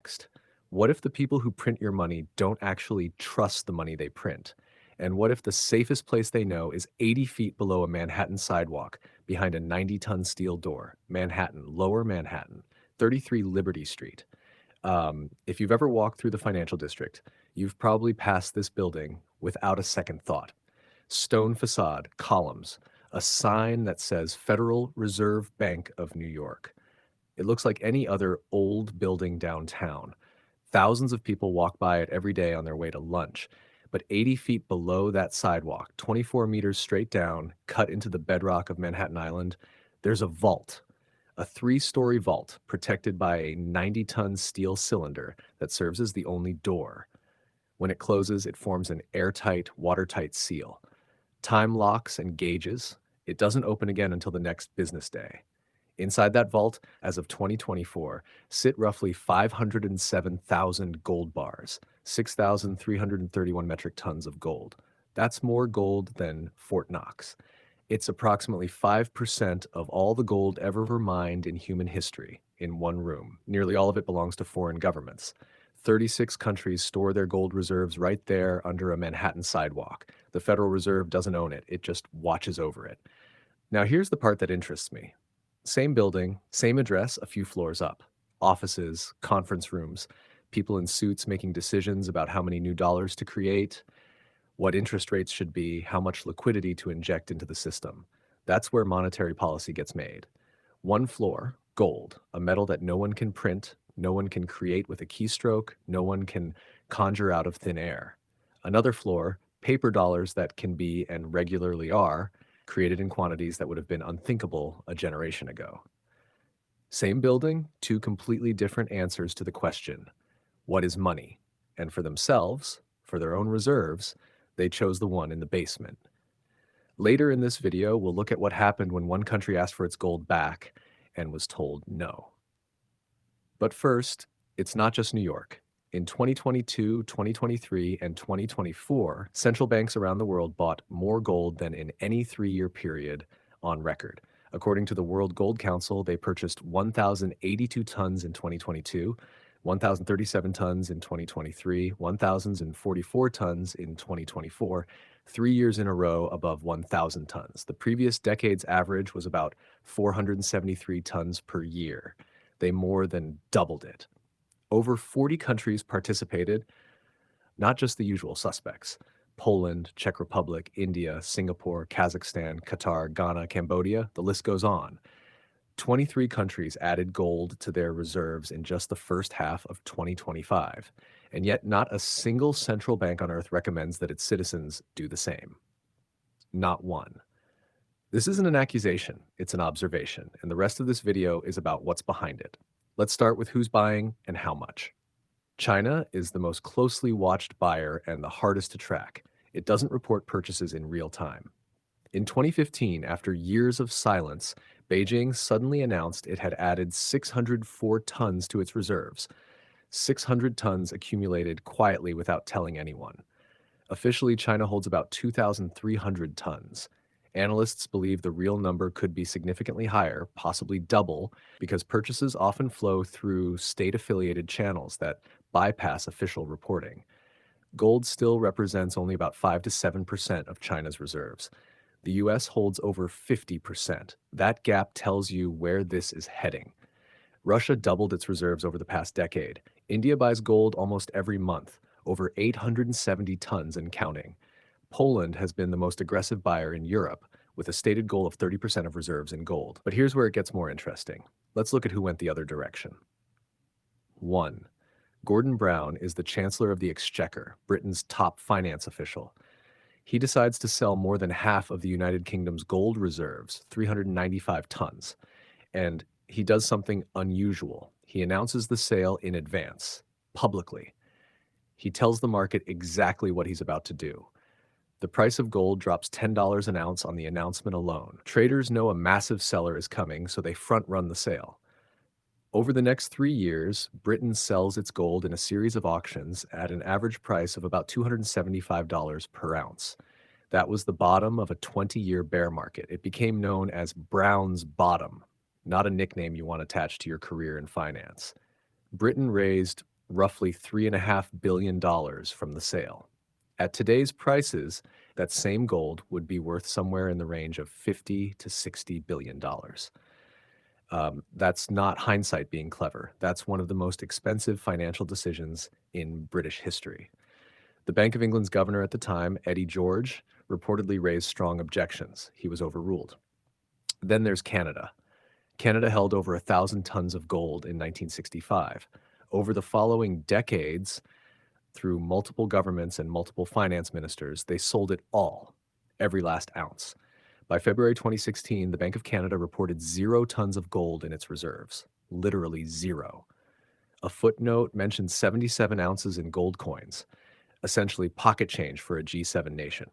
next? What if the people who print your money don't actually trust the money they print? And what if the safest place they know is 80 feet below a Manhattan sidewalk behind a 90-ton steel door? Manhattan, Lower Manhattan, 33 Liberty Street. If you've ever walked through the financial district, you've probably passed this building without a second thought. Stone facade, columns, a sign that says Federal Reserve Bank of New York. It looks like any other old building downtown. Thousands of people walk by it every day on their way to lunch. But 80 feet below that sidewalk, 24 meters straight down, cut into the bedrock of Manhattan Island, there's a vault, a three-story vault protected by a 90-ton steel cylinder that serves as the only door. When it closes, it forms an airtight, watertight seal. Time locks and gauges. It doesn't open again until the next business day. Inside that vault, as of 2024, sit roughly 507,000 gold bars, 6,331 metric tons of gold. That's more gold than Fort Knox. It's approximately 5% of all the gold ever mined in human history in one room. Nearly all of it belongs to foreign governments. 36 countries store their gold reserves right there under a Manhattan sidewalk. The Federal Reserve doesn't own it, it just watches over it. Now, here's the part that interests me. Same building, same address, a few floors up. Offices, conference rooms, people in suits making decisions about how many new dollars to create, what interest rates should be, how much liquidity to inject into the system. That's where monetary policy gets made. One floor, gold, a metal that no one can print, no one can create with a keystroke, no one can conjure out of thin air. Another floor, paper dollars that can be and regularly are created in quantities that would have been unthinkable a generation ago. Same building, two completely different answers to the question, what is money? And for themselves, for their own reserves, they chose the one in the basement. Later in this video, we'll look at what happened when one country asked for its gold back and was told no. But first, it's not just New York. In 2022, 2023, and 2024, central banks around the world bought more gold than in any three-year period on record. According to the World Gold Council, they purchased 1,082 tons in 2022, 1,037 tons in 2023, 1,044 tons in 2024, 3 years in a row above 1,000 tons. The previous decade's average was about 473 tons per year. They more than doubled it. Over 40 countries participated, not just the usual suspects. Poland, Czech Republic, India, Singapore, Kazakhstan, Qatar, Ghana, Cambodia, the list goes on. 23 countries added gold to their reserves in just the first half of 2025, and yet not a single central bank on earth recommends that its citizens do the same. Not one. This isn't an accusation, it's an observation, and the rest of this video is about what's behind it. Let's start with who's buying and how much. China is the most closely watched buyer and the hardest to track. It doesn't report purchases in real time. In 2015, after years of silence, Beijing suddenly announced it had added 604 tons to its reserves. 600 tons accumulated quietly without telling anyone. Officially, China holds about 2,300 tons. Analysts believe the real number could be significantly higher, possibly double, because purchases often flow through state-affiliated channels that bypass official reporting. Gold still represents only about 5 to 7% of China's reserves. The US holds over 50%. That gap tells you where this is heading. Russia doubled its reserves over the past decade. India buys gold almost every month, over 870 tons and counting. Poland has been the most aggressive buyer in Europe, with a stated goal of 30% of reserves in gold. But here's where it gets more interesting. Let's look at who went the other direction. 1. Gordon Brown is the Chancellor of the Exchequer, Britain's top finance official. He decides to sell more than half of the United Kingdom's gold reserves, 395 tons. And he does something unusual. He announces the sale in advance, publicly. He tells the market exactly what he's about to do. The price of gold drops $10 an ounce on the announcement alone. Traders know a massive seller is coming, so they front-run the sale. Over the next 3 years, Britain sells its gold in a series of auctions at an average price of about $275 per ounce. That was the bottom of a 20-year bear market. It became known as Brown's Bottom, not a nickname you want attached to your career in finance. Britain raised roughly $3.5 billion from the sale. At today's prices, that same gold would be worth somewhere in the range of 50 to $60 billion. That's not hindsight being clever. That's one of the most expensive financial decisions in British history. The Bank of England's governor at the time, Eddie George, reportedly raised strong objections. He was overruled. Then there's Canada. Canada held over 1,000 tons of gold in 1965. Over the following decades, through multiple governments and multiple finance ministers, they sold it all, every last ounce. By February 2016, the Bank of Canada reported 0 tons of gold in its reserves, literally zero. A footnote mentioned 77 ounces in gold coins, essentially pocket change for a G7 nation.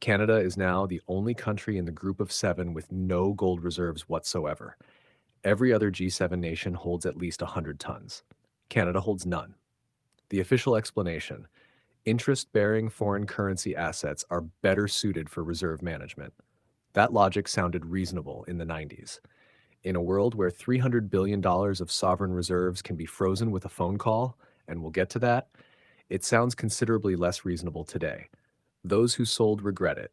Canada is now the only country in the group of seven with no gold reserves whatsoever. Every other G7 nation holds at least 100 tons. Canada holds none. The official explanation: interest-bearing foreign currency assets are better suited for reserve management. That logic sounded reasonable in the 90s. In a world where $300 billion of sovereign reserves can be frozen with a phone call, and we'll get to that, it sounds considerably less reasonable today. Those who sold regret it.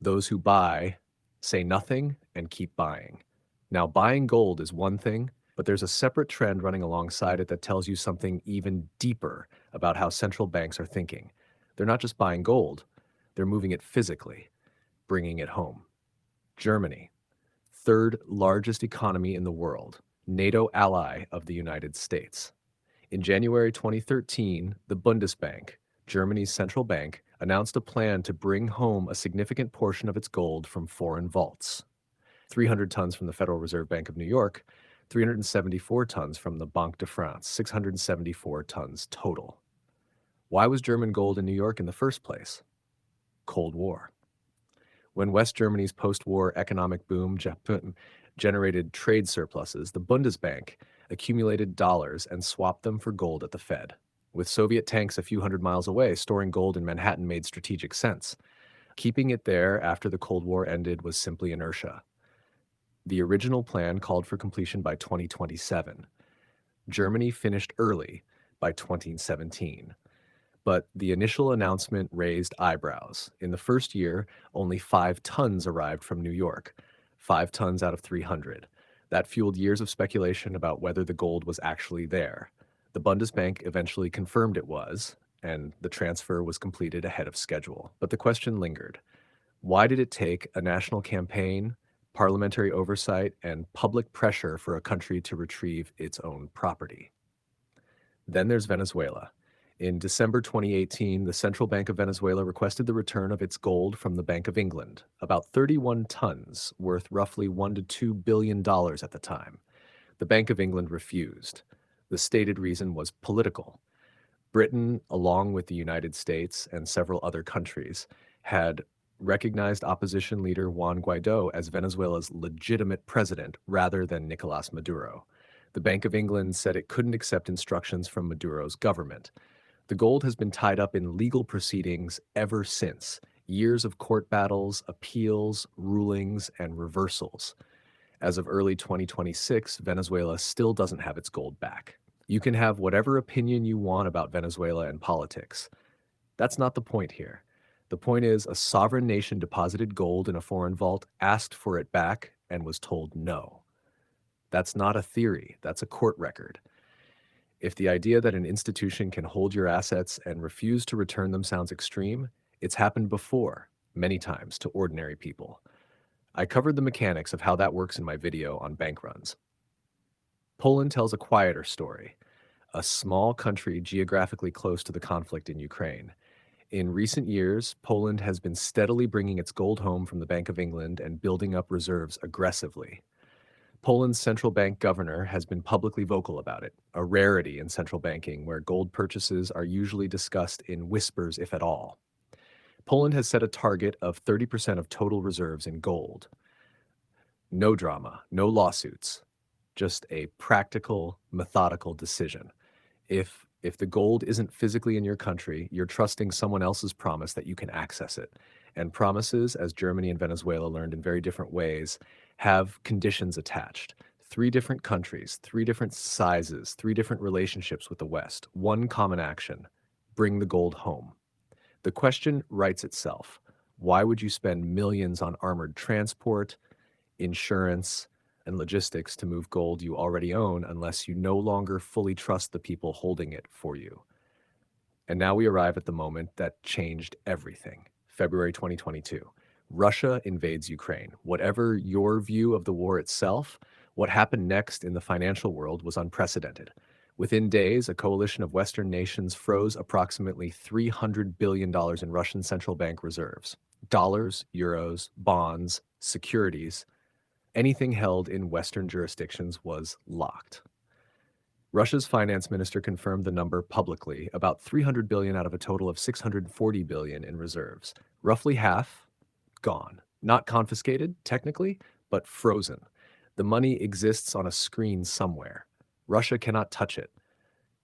Those who buy say nothing and keep buying. Now, buying gold is one thing, but there's a separate trend running alongside it that tells you something even deeper about how central banks are thinking. They're not just buying gold, they're moving it physically, bringing it home. Germany, third largest economy in the world, NATO ally of the United States. In January 2013, the Bundesbank, Germany's central bank, announced a plan to bring home a significant portion of its gold from foreign vaults. 300 tons from the Federal Reserve Bank of New York, 374 tons from the Banque de France, 674 tons total. Why was German gold in New York in the first place? Cold War. When West Germany's post-war economic boom generated trade surpluses, the Bundesbank accumulated dollars and swapped them for gold at the Fed. With Soviet tanks a few hundred miles away, storing gold in Manhattan made strategic sense. Keeping it there after the Cold War ended was simply inertia. The original plan called for completion by 2027. Germany finished early by 2017. But the initial announcement raised eyebrows. In the first year, only 5 tons arrived from New York, 5 tons out of 300. That fueled years of speculation about whether the gold was actually there. The Bundesbank eventually confirmed it was, and the transfer was completed ahead of schedule. But the question lingered. Why did it take a national campaign, parliamentary oversight, and public pressure for a country to retrieve its own property? Then there's Venezuela. In December 2018, the Central Bank of Venezuela requested the return of its gold from the Bank of England, about 31 tons, worth roughly $1 to $2 billion at the time. The Bank of England refused. The stated reason was political. Britain, along with the United States and several other countries, had recognized opposition leader Juan Guaido as Venezuela's legitimate president rather than Nicolas Maduro. The Bank of England said it couldn't accept instructions from Maduro's government. The gold has been tied up in legal proceedings ever since. Years of court battles, appeals, rulings, and reversals. As of early 2026, Venezuela still doesn't have its gold back. You can have whatever opinion you want about Venezuela and politics. That's not the point here. The point is, a sovereign nation deposited gold in a foreign vault, asked for it back, and was told no. That's not a theory, that's a court record. If the idea that an institution can hold your assets and refuse to return them sounds extreme, it's happened before, many times, to ordinary people. I covered the mechanics of how that works in my video on bank runs. Poland tells a quieter story. A small country geographically close to the conflict in Ukraine. In recent years, Poland has been steadily bringing its gold home from the Bank of England and building up reserves aggressively. Poland's central bank governor has been publicly vocal about it, a rarity in central banking where gold purchases are usually discussed in whispers, if at all. Poland has set a target of 30% of total reserves in gold. No drama, no lawsuits, just a practical, methodical decision. If the gold isn't physically in your country, you're trusting someone else's promise that you can access it. And promises, as Germany and Venezuela learned in very different ways, have conditions attached. Three different countries, three different sizes, three different relationships with the West, one common action: bring the gold home. The question writes itself. Why would you spend millions on armored transport, insurance, and logistics to move gold you already own unless you no longer fully trust the people holding it for you? And now we arrive at the moment that changed everything. February 2022. Russia invades Ukraine. Whatever your view of the war itself, what happened next in the financial world was unprecedented. Within days, a coalition of Western nations froze approximately $300 billion in Russian central bank reserves. Dollars, euros, bonds, securities, anything held in Western jurisdictions was locked. Russia's finance minister confirmed the number publicly, about 300 billion out of a total of 640 billion in reserves. Roughly half gone. Not confiscated, technically, but frozen. The money exists on a screen somewhere. Russia cannot touch it.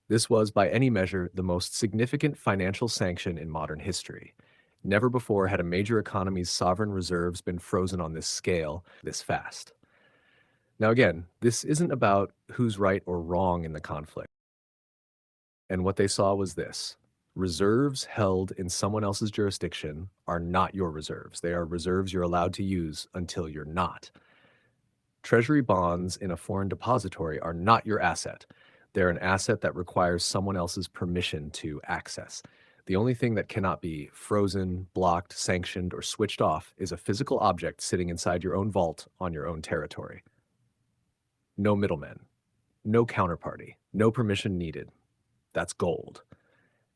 This was, by any measure, the most significant financial sanction in modern history. Never before had a major economy's sovereign reserves been frozen on this scale, this fast. Now, again, this isn't about who's right or wrong in the conflict. And what they saw was this: reserves held in someone else's jurisdiction are not your reserves. They are reserves you're allowed to use until you're not. Treasury bonds in a foreign depository are not your asset. They're an asset that requires someone else's permission to access. The only thing that cannot be frozen, blocked, sanctioned, or switched off is a physical object sitting inside your own vault on your own territory. No middlemen, no counterparty, no permission needed. That's gold.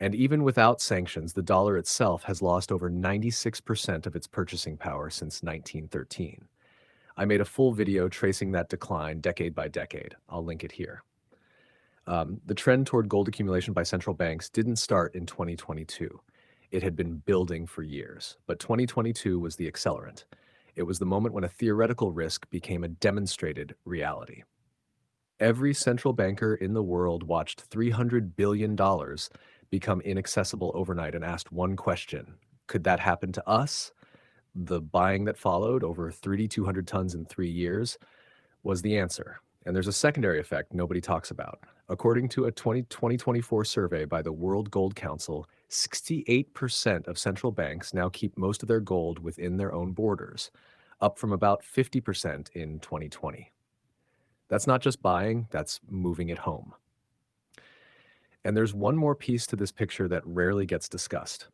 And even without sanctions, the dollar itself has lost over 96% of its purchasing power since 1913. I made a full video tracing that decline decade by decade. I'll link it here. The trend toward gold accumulation by central banks didn't start in 2022. It had been building for years, but 2022 was the accelerant. It was the moment when a theoretical risk became a demonstrated reality. Every central banker in the world watched $300 billion become inaccessible overnight and asked one question: could that happen to us? The buying that followed, over 3,200 tons in 3 years, was the answer. And there's a secondary effect nobody talks about. According to a 2024 survey by the World Gold Council, 68% of central banks now keep most of their gold within their own borders, up from about 50% in 2020. That's not just buying, that's moving it home. And there's one more piece to this picture that rarely gets discussed.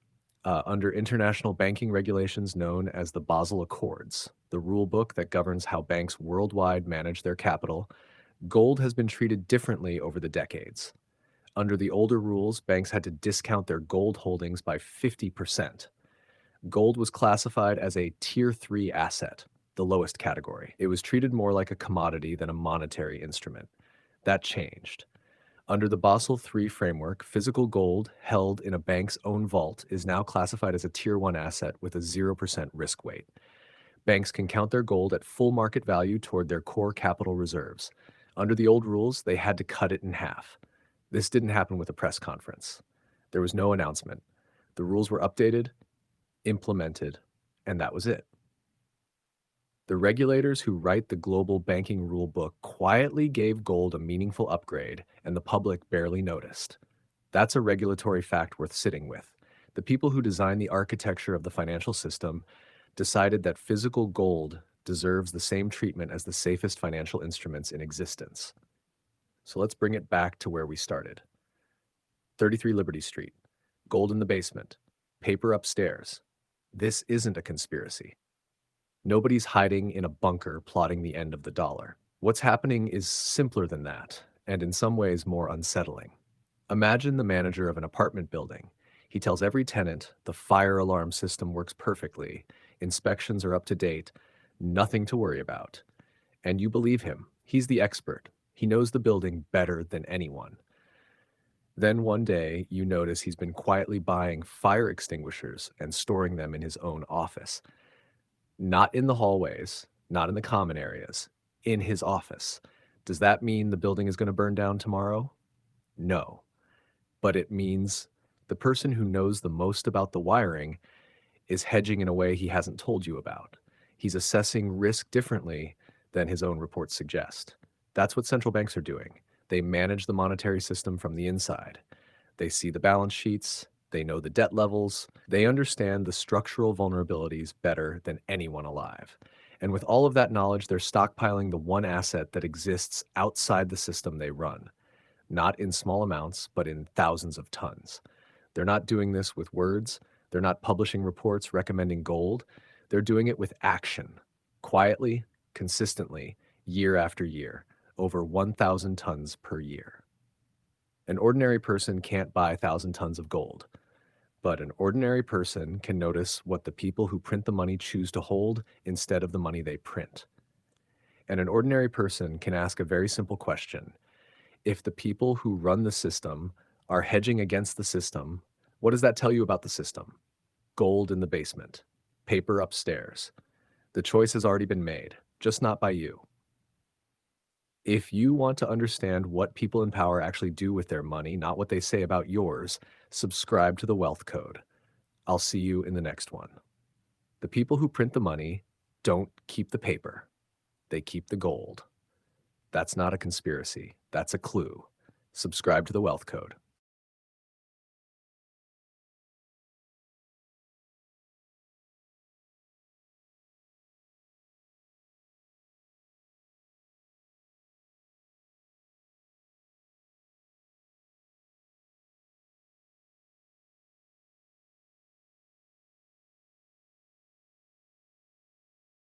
Under international banking regulations known as the Basel Accords, the rule book that governs how banks worldwide manage their capital, gold has been treated differently over the decades. Under the older rules, banks had to discount their gold holdings by 50%. Gold was classified as a Tier 3 asset, the lowest category. It was treated more like a commodity than a monetary instrument. That changed. Under the Basel III framework, physical gold held in a bank's own vault is now classified as a Tier 1 asset with a 0% risk weight. Banks can count their gold at full market value toward their core capital reserves. Under the old rules, they had to cut it in half. This didn't happen with a press conference. There was no announcement. The rules were updated, implemented, and that was it. The regulators who write the global banking rule book quietly gave gold a meaningful upgrade, and the public barely noticed. That's a regulatory fact worth sitting with. The people who designed the architecture of the financial system decided that physical gold deserves the same treatment as the safest financial instruments in existence. So let's bring it back to where we started. 33 Liberty Street, gold in the basement, paper upstairs. This isn't a conspiracy. Nobody's hiding in a bunker plotting the end of the dollar. What's happening is simpler than that, and in some ways more unsettling. Imagine the manager of an apartment building. He tells every tenant the fire alarm system works perfectly, inspections are up to date, nothing to worry about. And you believe him. He's the expert. He knows the building better than anyone. Then one day, you notice he's been quietly buying fire extinguishers and storing them in his own office. Not in the hallways, not in the common areas, in his office. Does that mean the building is going to burn down tomorrow? No. But it means the person who knows the most about the wiring is hedging in a way he hasn't told you about. He's assessing risk differently than his own reports suggest. That's what central banks are doing. They manage the monetary system from the inside. They see the balance sheets, they know the debt levels, they understand the structural vulnerabilities better than anyone alive. And with all of that knowledge, they're stockpiling the one asset that exists outside the system they run, not in small amounts, but in thousands of tons. They're not doing this with words. They're not publishing reports recommending gold. They're doing it with action, quietly, consistently, year after year, over 1,000 tons per year. An ordinary person can't buy 1,000 tons of gold, but an ordinary person can notice what the people who print the money choose to hold instead of the money they print. And an ordinary person can ask a very simple question. If the people who run the system are hedging against the system, what does that tell you about the system? Gold in the basement, paper upstairs. The choice has already been made, just not by you. If you want to understand what people in power actually do with their money, not what they say about yours, subscribe to the Wealth Code. I'll see you in the next one. The people who print the money don't keep the paper, they keep the gold. That's not a conspiracy, that's a clue. Subscribe to the Wealth Code.